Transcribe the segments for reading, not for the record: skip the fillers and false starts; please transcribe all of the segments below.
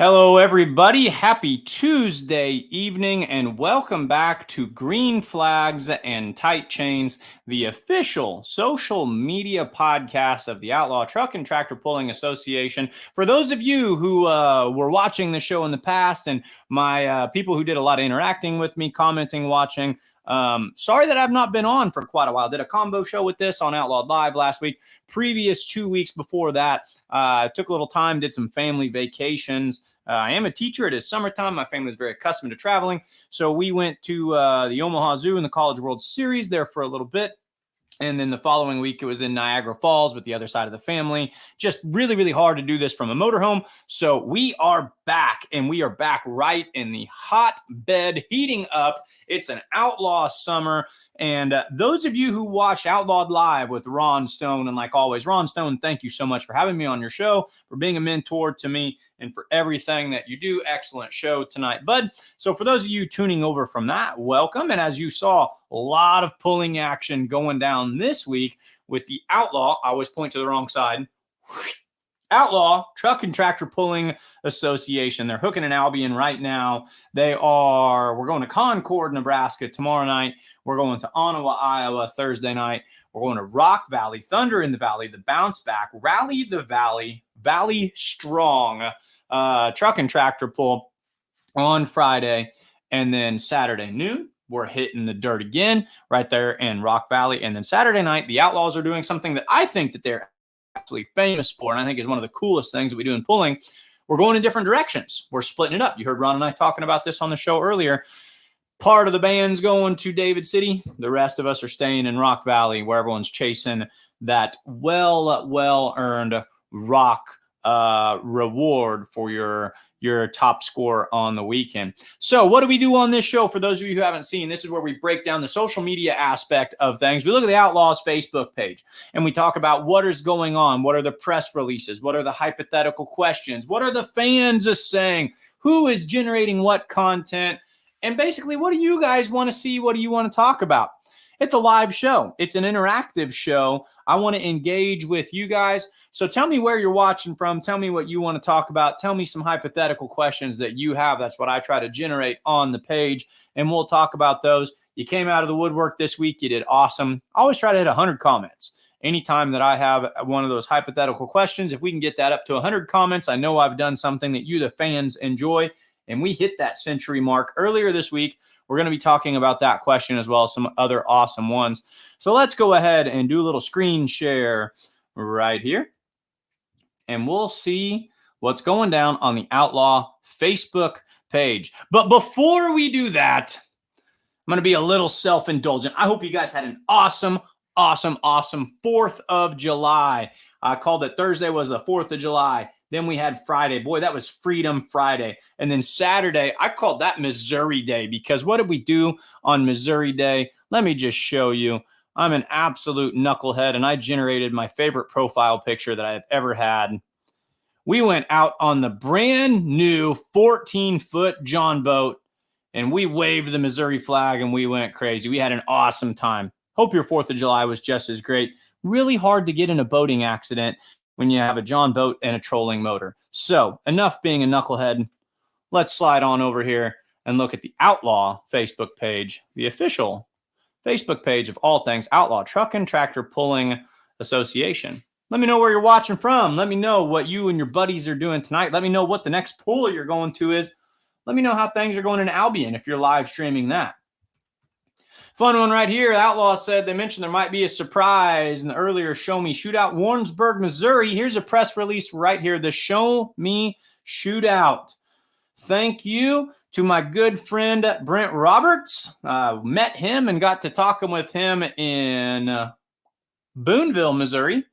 Hello, everybody. Happy Tuesday evening, and welcome back to Green Flags and Tight Chains, the official social media podcast of the Outlaw Truck and Tractor Pulling Association. For those of you who were watching the show in the past, and my people who did a lot of interacting with me, commenting, watching, sorry that I've not been on for quite a while. Did a combo show with this on Outlawed Live last week. Previous 2 weeks before that, took a little time, did some family vacations. I am a teacher. It is summertime. My family is very accustomed to traveling. So we went to the Omaha Zoo in the College World Series there for a little bit. And then the following week, it was in Niagara Falls with the other side of the family. Just really, really hard to do this from a motorhome. So we are back, and we are back right in the hotbed, heating up. It's an outlaw summer. And those of you who watch Outlawed Live with Ron Stone, and like always, Ron Stone, thank you so much for having me on your show, for being a mentor to me, and for everything that you do. Excellent show tonight, bud. So for those of you tuning over from that, welcome. And as you saw, a lot of pulling action going down this week with the Outlaw. I always point to the wrong side. Outlaw Truck and Tractor Pulling Association. They're hooking in Albion right now. We're going to Concord, Nebraska tomorrow night. We're going to Ottawa, Iowa Thursday night. We're going to Rock Valley, Thunder in the Valley, the Bounce Back, Rally the Valley, Valley Strong, Truck and Tractor Pull on Friday. And then Saturday noon, we're hitting the dirt again right there in Rock Valley. And then Saturday night, the Outlaws are doing something that I think that they're actually famous for, and I think is one of the coolest things that we do in pulling. We're going in different directions. We're splitting it up. You heard Ron and I talking about this on the show earlier. Part of the band's going to David City. The rest of us are staying in Rock Valley, where everyone's chasing that well-earned rock reward for your top score on the weekend. So what do we do on this show? For those of you who haven't seen, this is where we break down the social media aspect of things. We look at the Outlaws Facebook page and we talk about what is going on. What are the press releases? What are the hypothetical questions? What are the fans saying? Who is generating what content? And basically, what do you guys want to see? What do you want to talk about? It's a live show. It's an interactive show. I want to engage with you guys. So tell me where you're watching from. Tell me what you want to talk about. Tell me some hypothetical questions that you have. That's what I try to generate on the page, and we'll talk about those. You came out of the woodwork this week. You did awesome. I always try to hit 100 comments. Anytime that I have one of those hypothetical questions, if we can get that up to 100 comments, I know I've done something that you, the fans, enjoy. And we hit that century mark earlier this week. We're going to be talking about that question as well as some other awesome ones. So let's go ahead and do a little screen share right here. And we'll see what's going down on the Outlaw Facebook page. But before we do that, I'm going to be a little self-indulgent. I hope you guys had an awesome 4th of July. I called it Thursday was the 4th of July. Then we had Friday. Boy, that was Freedom Friday. And then Saturday, I called that Missouri Day, because what did we do on Missouri Day? Let me just show you. I'm an absolute knucklehead, and I generated my favorite profile picture that I've ever had. We went out on the brand new 14-foot John boat, and we waved the Missouri flag, and we went crazy. We had an awesome time. Hope your 4th of July was just as great. Really hard to get in a boating accident when you have a John boat and a trolling motor. So enough being a knucklehead. Let's slide on over here and look at the Outlaw Facebook page, the official Facebook page of all things Outlaw Truck and Tractor Pulling Association. Let me know where you're watching from. Let me know what you and your buddies are doing tonight. Let me know what the next pull you're going to is. Let me know how things are going in Albion if you're live streaming that. Fun one right here. Outlaw said they mentioned there might be a surprise in the earlier Show Me Shootout. Warrensburg, Missouri. Here's a press release right here. The Show Me Shootout. Thank you to my good friend Brent Roberts. Met him and got to talking with him in Boonville, Missouri.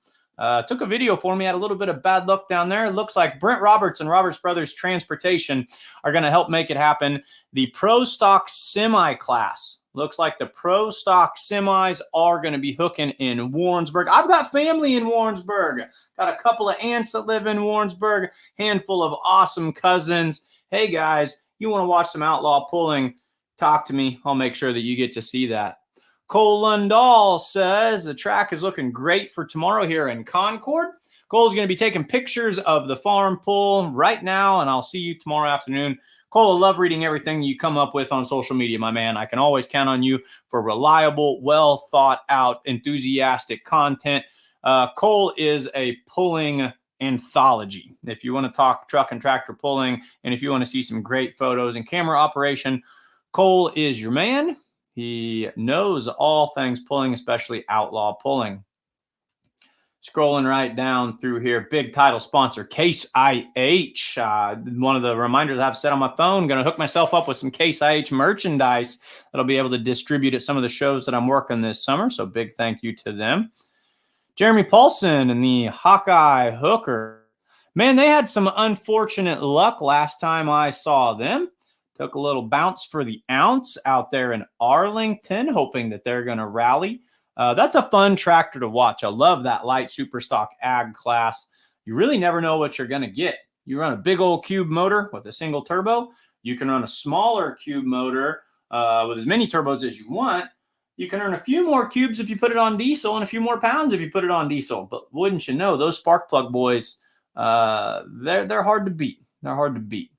Took a video for me. Had a little bit of bad luck down there. It looks like Brent Roberts and Roberts Brothers Transportation are going to help make it happen. The Pro Stock Semi class. Looks like the Pro Stock Semis are going to be hooking in Warrensburg. I've got family in Warrensburg. Got a couple of aunts that live in Warrensburg. Handful of awesome cousins. Hey, guys, you want to watch some outlaw pulling? Talk to me. I'll make sure that you get to see that. Cole Lundahl says the track is looking great for tomorrow here in Concord. Cole's going to be taking pictures of the farm pull right now, and I'll see you tomorrow afternoon. Cole, I love reading everything you come up with on social media, my man. I can always count on you for reliable, well thought out, enthusiastic content. Cole is a pulling anthology. If you want to talk truck and tractor pulling, and if you want to see some great photos and camera operation, Cole is your man. He knows all things pulling, especially outlaw pulling. Scrolling right down through here, big title sponsor, Case IH. One of the reminders I've set on my phone, going to hook myself up with some Case IH merchandise that I'll be able to distribute at some of the shows that I'm working this summer. So big thank you to them. Jeremy Paulson and the Hawkeye Hooker. Man, they had some unfortunate luck last time I saw them. Took a little bounce for the ounce out there in Arlington, hoping that they're going to rally. That's a fun tractor to watch. I love that light super stock ag class. You really never know what you're going to get. You run a big old cube motor with a single turbo. You can run a smaller cube motor with as many turbos as you want. You can earn a few more cubes if you put it on diesel and a few more pounds if you put it on diesel. But wouldn't you know, those spark plug boys, they're hard to beat. They're hard to beat.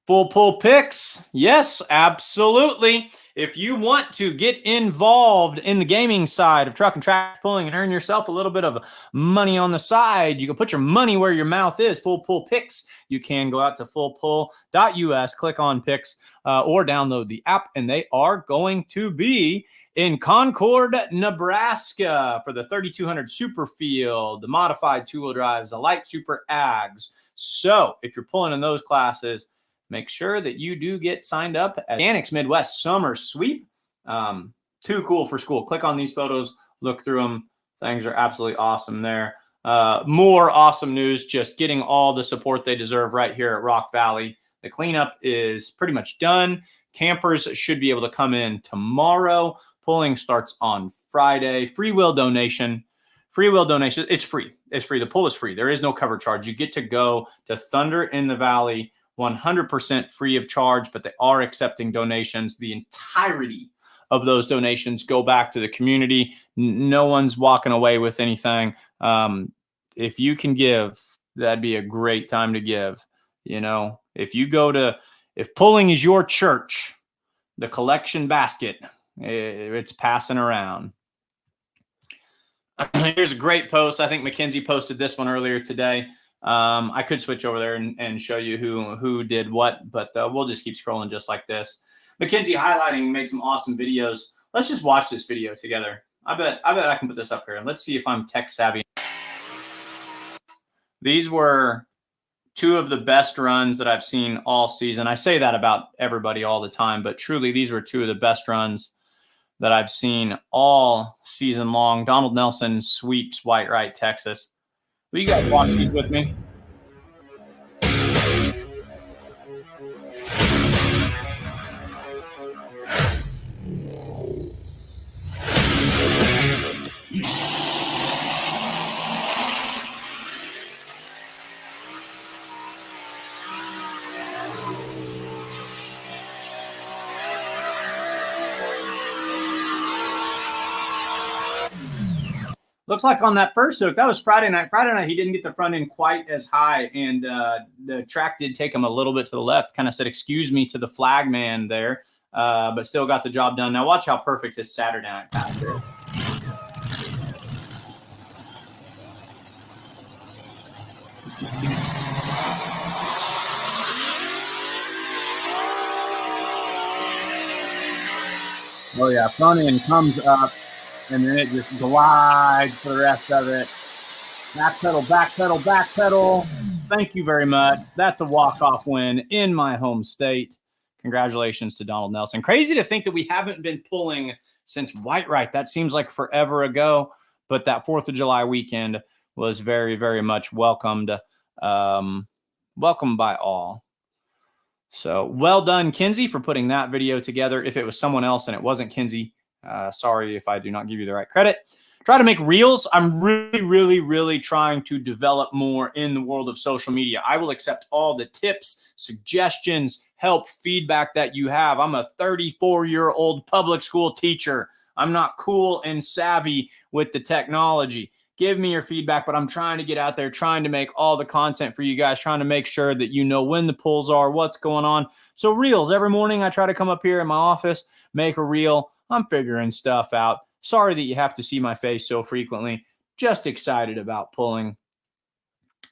Full pull picks. Yes, absolutely. If you want to get involved in the gaming side of truck and tractor pulling and earn yourself a little bit of money on the side, you can put your money where your mouth is. Full Pull Picks. You can go out to fullpull.us, click on picks, or download the app, and they are going to be in Concord, Nebraska for the 3200 Super Field, the modified two-wheel drives, the light super ags. So if you're pulling in those classes, make sure that you do get signed up at Mechanics Midwest Summer Sweep. Too cool for school. Click on these photos, look through them. Things are absolutely awesome there. More awesome news, just getting all the support they deserve right here at Rock Valley. The cleanup is pretty much done. Campers should be able to come in tomorrow. Pulling starts on Friday. Free will donation. Free will donation. It's free. It's free. The pull is free. There is no cover charge. You get to go to Thunder in the Valley 100% free of charge, but they are accepting donations. The entirety of those donations go back to the community. No one's walking away with anything. If you can give, that'd be a great time to give. You know, if pulling is your church, the collection basket, it's passing around. Here's a great post. I think Mackenzie posted this one earlier today. I could switch over there and show you who did what, but we'll just keep scrolling just like this. Mackenzie highlighting made some awesome videos. Let's just watch this video together. I bet I can put this up here. Let's see if I'm tech savvy. These were two of the best runs that I've seen all season. I say that about everybody all the time, but truly these were two of the best runs that I've seen all season long. Donald Nelson sweeps Whitewright, Texas. Will you guys watch these with me? Looks like on that first hook, that was Friday night. Friday night, he didn't get the front end quite as high, and the track did take him a little bit to the left, kind of said, excuse me, to the flag man there, but still got the job done. Now watch how perfect his Saturday night pass is. Oh, yeah, front end comes up. And then it just glides for the rest of it. Back pedal, back pedal, back pedal. Thank you very much. That's a walk-off win in my home state. Congratulations to Donald Nelson. Crazy to think that we haven't been pulling since Whitewright. That seems like forever ago. But that 4th of July weekend was very, very much welcomed. Welcomed by all. So well done, Kinsey, for putting that video together. If it was someone else and it wasn't Kinsey, sorry if I do not give you the right credit. Try to make reels. I'm really trying to develop more in the world of social media. I will accept all the tips, suggestions, help, feedback that you have. I'm a 34-year-old public school teacher. I'm not cool and savvy with the technology. Give me your feedback, but I'm trying to get out there, trying to make all the content for you guys, trying to make sure that you know when the pulls are, what's going on. So reels, every morning I try to come up here in my office, make a reel. I'm figuring stuff out. Sorry that you have to see my face so frequently. Just excited about pulling.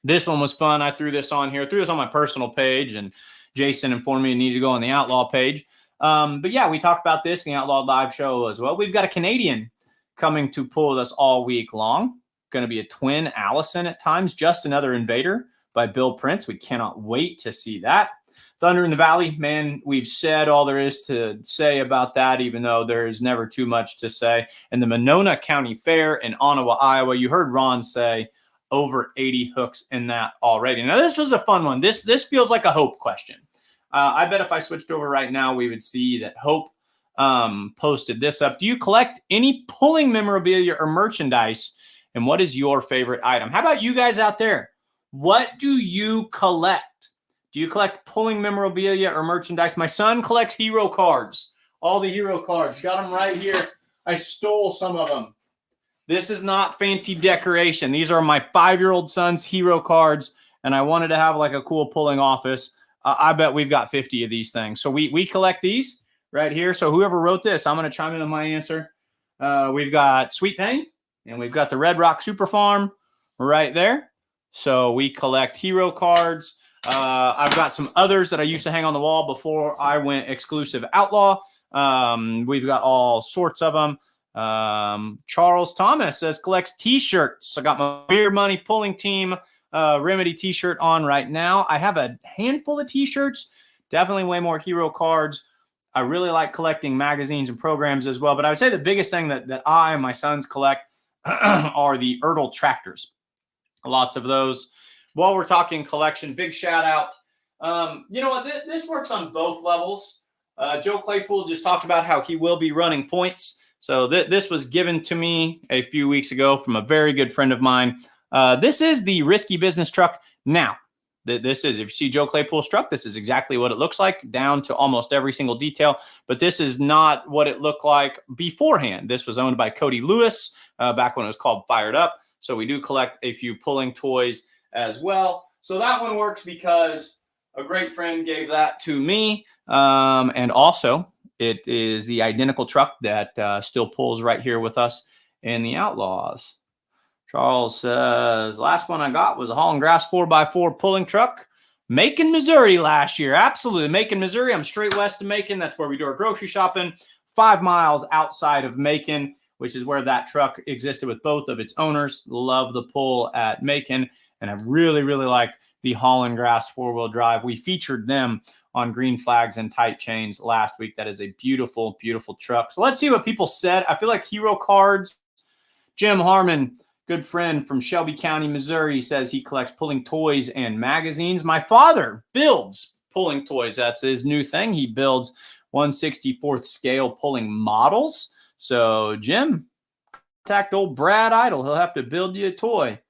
This one was fun. I threw this on here, threw this on my personal page, and Jason informed me I needed to go on the Outlaw page. But yeah, we talked about this in the Outlaw Live show as well. We've got a Canadian coming to pull with us all week long. Going to be a twin Allison at times. Just Another Invader by Bill Prince. We cannot wait to see that. Thunder in the Valley, man, we've said all there is to say about that, even though there is never too much to say. And the Monona County Fair in Ottawa, Iowa, you heard Ron say over 80 hooks in that already. Now, this was a fun one. This feels like a Hope question. I bet if I switched over right now, we would see that Hope posted this up. Do you collect any pulling memorabilia or merchandise? And what is your favorite item? How about you guys out there? What do you collect? Do you collect pulling memorabilia or merchandise? My son collects hero cards. All the hero cards. Got them right here. I stole some of them. This is not fancy decoration. These are my 5-year-old son's hero cards, and I wanted to have like a cool pulling office. I bet we've got 50 of these things. So we collect these right here. So whoever wrote this, I'm going to chime in on my answer. We've got Sweet Pain, and we've got the Red Rock Super Farm right there. So we collect hero cards. I've got some others that I used to hang on the wall before I went exclusive Outlaw. We've got all sorts of them. Charles Thomas says collects t-shirts. I got my Beer Money Pulling Team Remedy t-shirt on right now. I have a handful of t-shirts, definitely way more hero cards. I really like collecting magazines and programs as well, but I would say the biggest thing that I and my sons collect are the Ertl tractors. Lots of those. While we're talking collection, big shout out. You know what? This works on both levels. Joe Claypool just talked about how he will be running points. So this was given to me a few weeks ago from a very good friend of mine. This is the Risky Business truck. Now, this is, if you see Joe Claypool's truck, this is exactly what it looks like, down to almost every single detail. But this is not what it looked like beforehand. This was owned by Cody Lewis back when it was called Fired Up. So we do collect a few pulling toys as well. So that one works because a great friend gave that to me. And also, it is the identical truck that still pulls right here with us in the Outlaws. Charles says, last one I got was a Holland Grass 4x4 pulling truck. Macon, Missouri last year. Absolutely. Macon, Missouri. I'm straight west of Macon. That's where we do our grocery shopping. 5 miles outside of Macon, which is where that truck existed with both of its owners. Love the pull at Macon. And I really, really like the Holland Grass 4-wheel drive. We featured them on Green Flags and Tight Chains last week. That is a beautiful, beautiful truck. So let's see what people said. I feel like hero cards. Jim Harmon, good friend from Shelby County, Missouri, says he collects pulling toys and magazines. My father builds pulling toys. That's his new thing. He builds 1/64th scale pulling models. So, Jim, contact old Brad Idle. He'll have to build you a toy.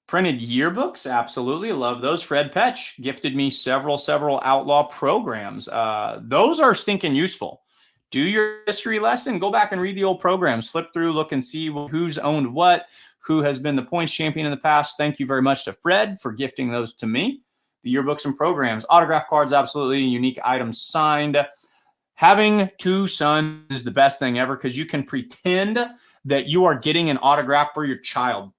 Printed yearbooks, absolutely. Love those. Fred Petch gifted me several Outlaw programs. Those are stinking useful. Do your history lesson. Go back and read the old programs. Flip through, look and see who's owned what, who has been the points champion in the past. Thank you very much to Fred for gifting those to me. The yearbooks and programs. Autograph cards, absolutely. Unique items signed. Having 2 sons is the best thing ever because you can pretend that you are getting an autograph for your child.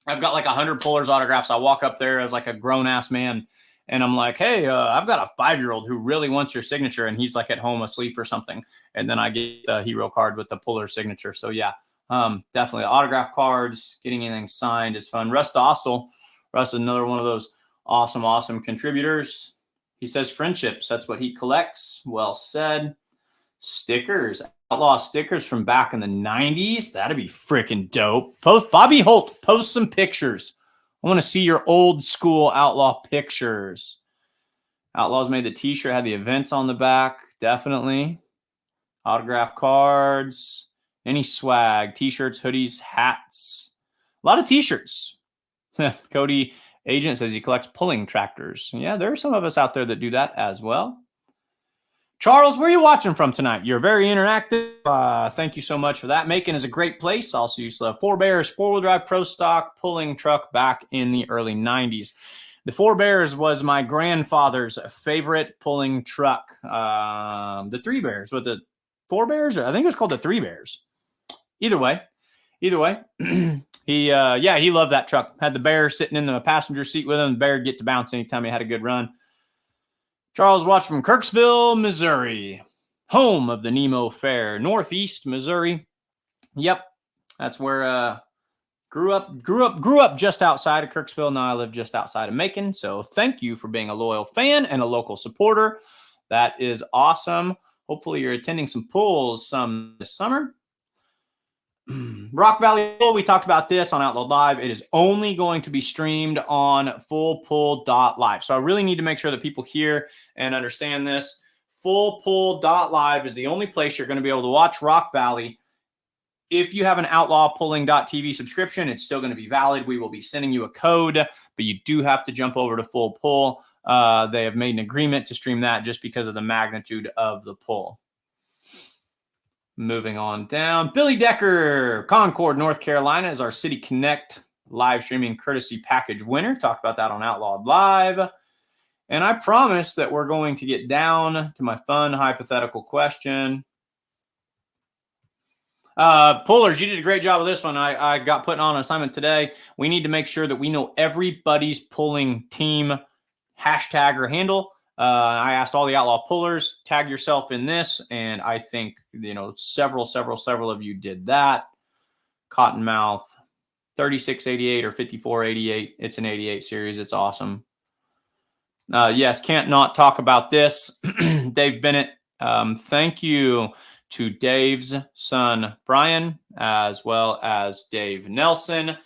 I've got like 100 pullers autographs. I walk up there as like a grown-ass man, and I'm like, hey, I've got a 5-year-old who really wants your signature, and he's like at home asleep or something. And then I get a hero card with the puller signature. So, yeah, definitely autograph cards, getting anything signed is fun. Russ Dostal. Russ is another one of those awesome contributors. He says friendships. That's what he collects. Well said. Stickers. Outlaw stickers from back in the 90s. That'd be freaking dope. Bobby Holt, post some pictures. I want to see your old school Outlaw pictures. Outlaws made the t-shirt, had the events on the back. Definitely. Autograph cards. Any swag. T-shirts, hoodies, hats. A lot of t-shirts. Cody Agent says he collects pulling tractors. Yeah, there are some of us out there that do that as well. Charles, where are you watching from tonight? You're very interactive. Thank you so much for that. Macon is a great place. Also used to have Forebears, four-wheel drive pro stock pulling truck back in the early 90s. The Forebears was my grandfather's favorite pulling truck. The Three Bears, with the Forebears, I think it was called the Three Bears. Either way, he loved that truck. Had the bear sitting in the passenger seat with him. The bear would get to bounce anytime he had a good run. Charles watched from Kirksville, Missouri, home of the Nemo Fair, Northeast Missouri. Yep, that's where grew up just outside of Kirksville. Now I live just outside of Macon. So thank you for being a loyal fan and a local supporter. That is awesome. Hopefully you're attending some pulls this summer. Rock Valley Pull, we talked about this on Outlaw Live. It is only going to be streamed on fullpull.live. So I really need to make sure that people hear and understand this. Fullpull.live is the only place you're going to be able to watch Rock Valley. If you have an outlawpulling.tv subscription, it's still going to be valid. We will be sending you a code, but you do have to jump over to Full Pull. They have made an agreement to stream that just because of the magnitude of the pull. Moving on down, Billy Decker, Concord, North Carolina, is our City Connect live streaming courtesy package winner. Talked about that on Outlawed Live. And I promise that we're going to get down to my fun hypothetical question. Pullers, you did a great job of this one. I got put on an assignment today. We need to make sure that we know everybody's pulling team hashtag or handle. I asked all the Outlaw Pullers, tag yourself in this, and I think, several of you did that. Cottonmouth, 3688 or 5488. It's an 88 series. It's awesome. Yes, can't not talk about this. Dave Bennett, thank you to Dave's son, Brian, as well as Dave Nelson.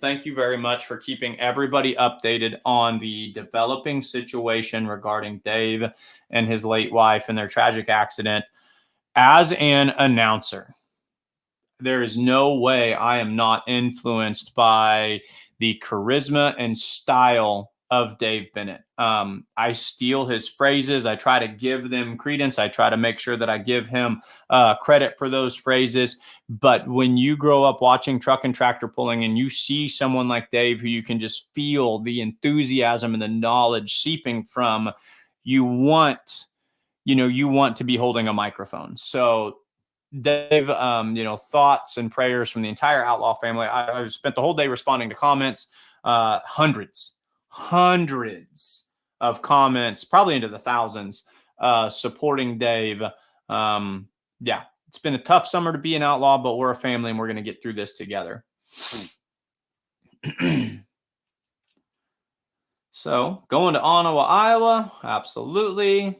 Thank you very much for keeping everybody updated on the developing situation regarding Dave and his late wife and their tragic accident. As an announcer, there is no way I am not influenced by the charisma and style of Dave Bennett. I steal his phrases. I try to give them credence. I try to make sure that I give him credit for those phrases. But when you grow up watching truck and tractor pulling and you see someone like Dave, who you can just feel the enthusiasm and the knowledge seeping from, you want to be holding a microphone. So Dave, thoughts and prayers from the entire Outlaw family. I spent the whole day responding to comments, hundreds of comments, probably into the thousands, supporting Dave. It's been a tough summer to be an outlaw, but we're a family and we're going to get through this together. So going to Ottawa, Iowa, absolutely.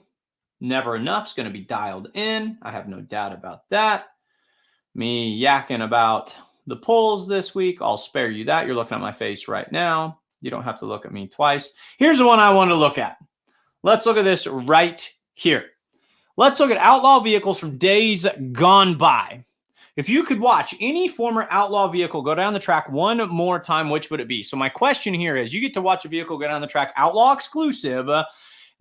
Never Enough's going to be dialed in. I have no doubt about that. Me yakking about the polls this week, I'll spare you that. You're looking at my face right now. You don't have to look at me twice. Here's the one I want to look at. Let's look at this right here. Let's look at outlaw vehicles from days gone by. If you could watch any former outlaw vehicle go down the track one more time, which would it be? So my question here is, you get to watch a vehicle go down the track, outlaw exclusive, that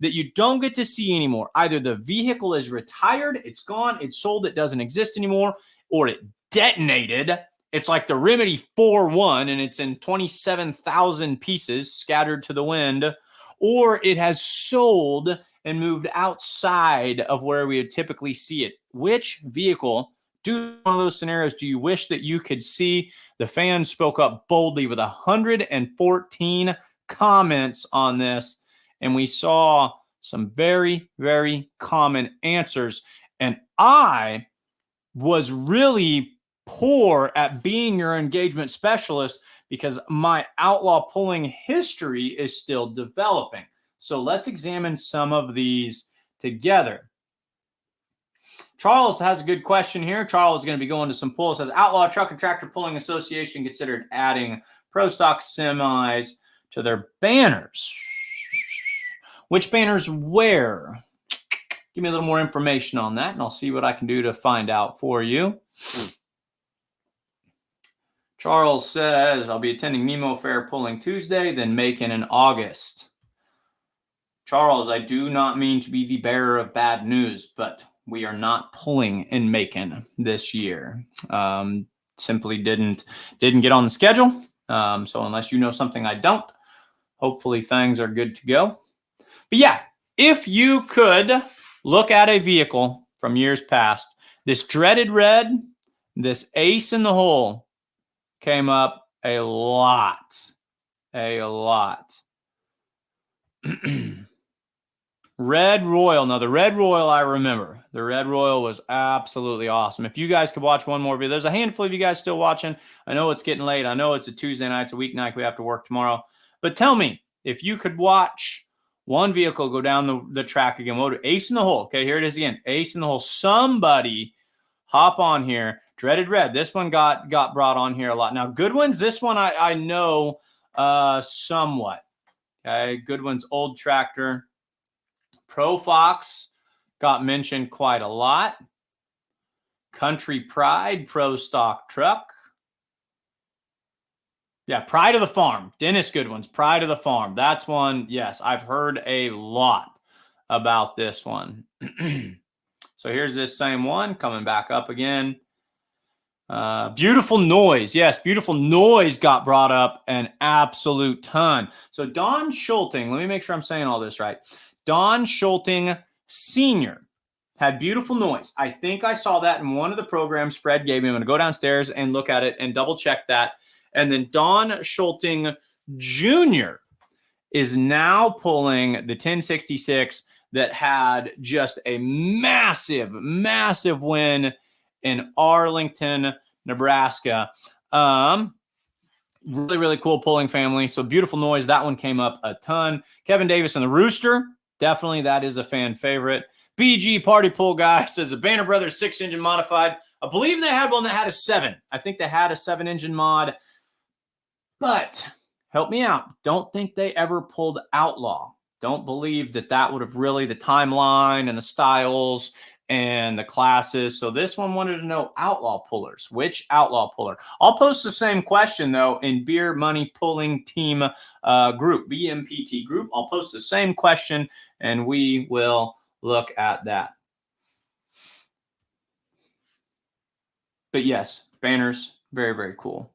you don't get to see anymore. Either the vehicle is retired, it's gone, it's sold, it doesn't exist anymore, or it detonated. It's like the Remedy 4-1 and it's in 27,000 pieces scattered to the wind, or it has sold and moved outside of where we would typically see it. Which vehicle, one of those scenarios, do you wish that you could see? The fans spoke up boldly with 114 comments on this, and we saw some very, very common answers. And I was really poor at being your engagement specialist because my outlaw pulling history is still developing. So let's examine some of these together. Charles has a good question here. Charles is going to be going to some pulls. Says, Outlaw Truck and Tractor Pulling Association considered adding pro stock semis to their banners. Which banners where? Give me a little more information on that, and I'll see what I can do to find out for you. Charles says, I'll be attending Nemo Fair Pulling Tuesday, then Macon in August. Charles, I do not mean to be the bearer of bad news, but we are not pulling in Macon this year. Simply didn't get on the schedule. So unless you know something I don't, hopefully things are good to go. But yeah, if you could look at a vehicle from years past, this dreaded red, this ace in the hole came up a lot. Red Royal. Now, the Red Royal, I remember. The Red Royal was absolutely awesome. If you guys could watch one more video, there's a handful of you guys still watching. I know it's getting late. I know it's a Tuesday night. It's a weeknight. We have to work tomorrow. But tell me, if you could watch one vehicle go down the track again, what would Ace in the hole? Okay, here it is again. Ace in the hole. Somebody hop on here. Dreaded Red. This one got brought on here a lot. Now, Good Ones, this one I know somewhat. Okay, Good Ones, old tractor. Pro Fox got mentioned quite a lot. Country Pride, Pro Stock Truck. Yeah, Pride of the Farm. Dennis Goodwin's Pride of the Farm. That's one, yes, I've heard a lot about this one. So here's this same one coming back up again. Beautiful Noise. Yes, Beautiful Noise got brought up an absolute ton. So Don Schulting, let me make sure I'm saying all this right. Don Schulting Sr. had Beautiful Noise. I think I saw that in one of the programs Fred gave me. I'm going to go downstairs and look at it and double check that. And then Don Schulting Jr. is now pulling the 1066 that had just a massive win in Arlington, Nebraska. Really cool pulling family. So Beautiful Noise, that one came up a ton. Kevin Davis and the Rooster. Definitely, that is a fan favorite. BG Party Pull Guy says the Banner Brothers 6-engine modified. I believe they had one that had a 7. I think they had a 7-engine mod. But help me out. Don't think they ever pulled Outlaw. Don't believe that would have really the timeline and the styles and the classes. So this one wanted to know Outlaw pullers. Which Outlaw puller? I'll post the same question, though, in Beer Money Pulling Team group, BMPT group. I'll post the same question, and we will look at that. But yes, banners, very cool.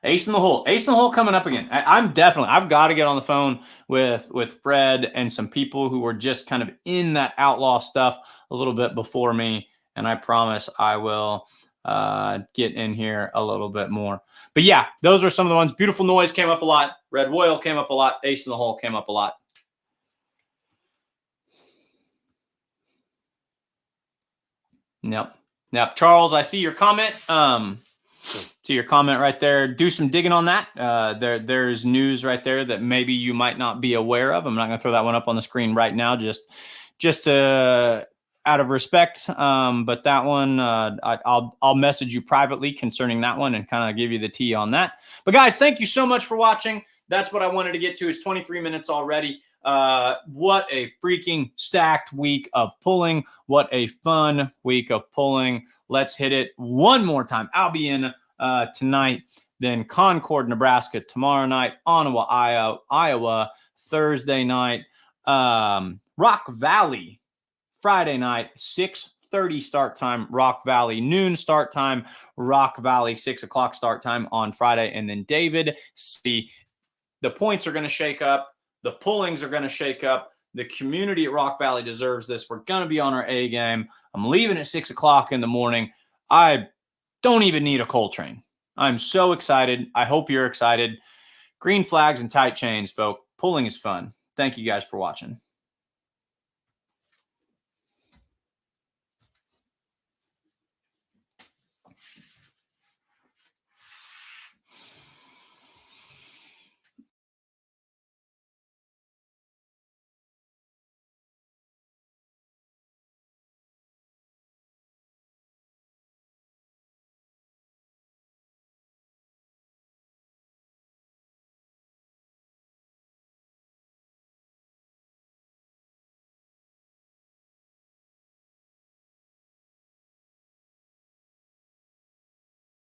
Ace in the hole. Ace in the hole coming up again. I've got to get on the phone with Fred and some people who were just kind of in that outlaw stuff a little bit before me. And I promise I will get in here a little bit more. But yeah, those are some of the ones. Beautiful Noise came up a lot. Red Royal came up a lot. Ace in the hole came up a lot. Yep. Charles, I see your comment. See your comment right there. Do some digging on that. There's news right there that maybe you might not be aware of. I'm not going to throw that one up on the screen right now, just out of respect. But that one, I'll message you privately concerning that one and kind of give you the tea on that. But guys, thank you so much for watching. That's what I wanted to get to. It's 23 minutes already. What a freaking stacked week of pulling. What a fun week of pulling. Let's hit it one more time. I'll be in tonight, then Concord, Nebraska tomorrow night, Ottawa, Iowa Thursday night, Rock Valley Friday night, 6:30 start time, Rock Valley noon start time, Rock Valley 6 o'clock start time on Friday, and then David City. The points are going to shake up. The pullings are going to shake up. The community at Rock Valley deserves this. We're going to be on our A game. I'm leaving at 6 o'clock in the morning. I don't even need a coal train. I'm so excited. I hope you're excited. Green flags and tight chains, folks. Pulling is fun. Thank you guys for watching.